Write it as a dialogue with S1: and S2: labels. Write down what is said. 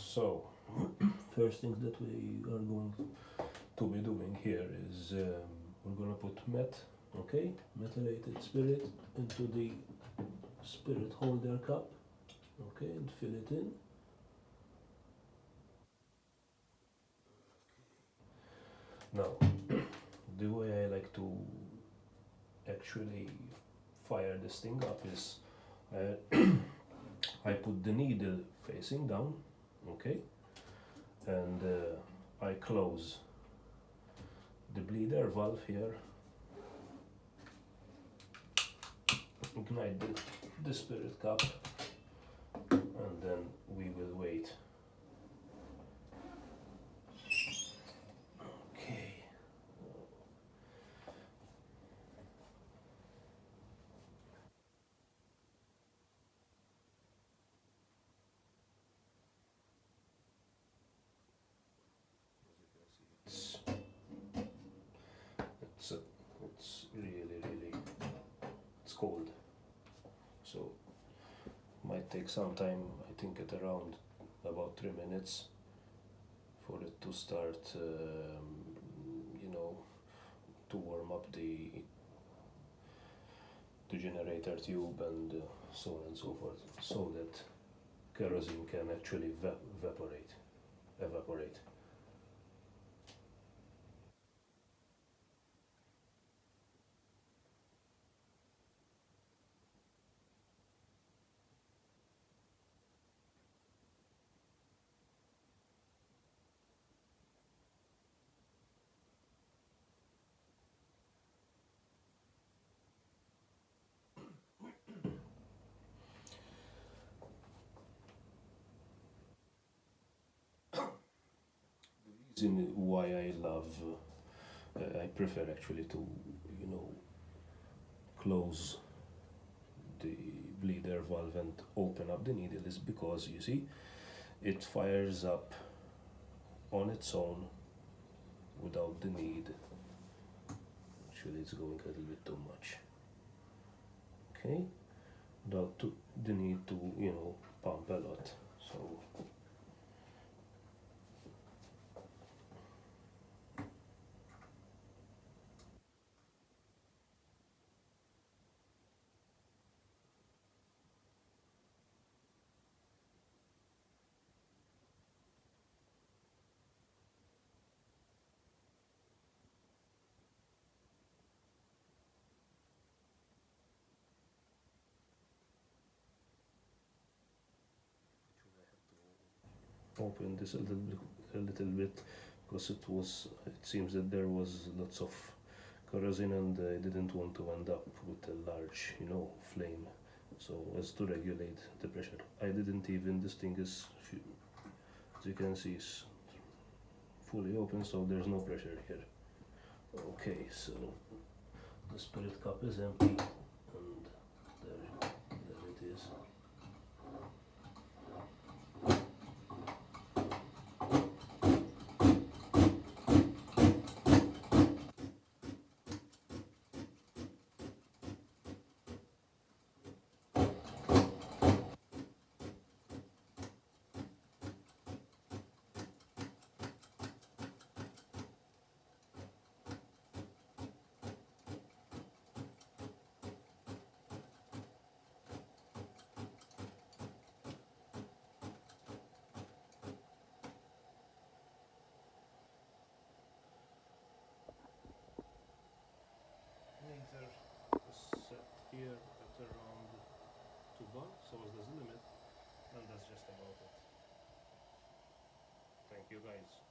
S1: So, first thing that we are going to be doing here is we're going to put methylated spirit into the spirit holder cup, okay, and fill it in. Now, the way I like to actually fire this thing up is I put the needle facing down, okay, and I close the bleeder valve here, ignite the spirit cup, and then we will wait. Okay. It's really it's cold, so might take some time. I think at around about 3 minutes for it to start, to warm up the generator tube and so on and so forth, so that kerosene can actually evaporate. Reason why I prefer actually to, close the bleeder valve and open up the needle is because you see it fires up on its own without the need. Actually, it's going a little bit too much. Okay, without the need to pump a lot. So open this a little bit because it seems that there was lots of kerosene and I didn't want to end up with a large flame, so as to regulate the pressure. I didn't even, this thing is, as you can see, is fully open, so there's no pressure here. Okay, so the spirit cup is empty and there it is. Meter is set here at around 2 bar, so as the limit, and that's just about it. Thank you guys.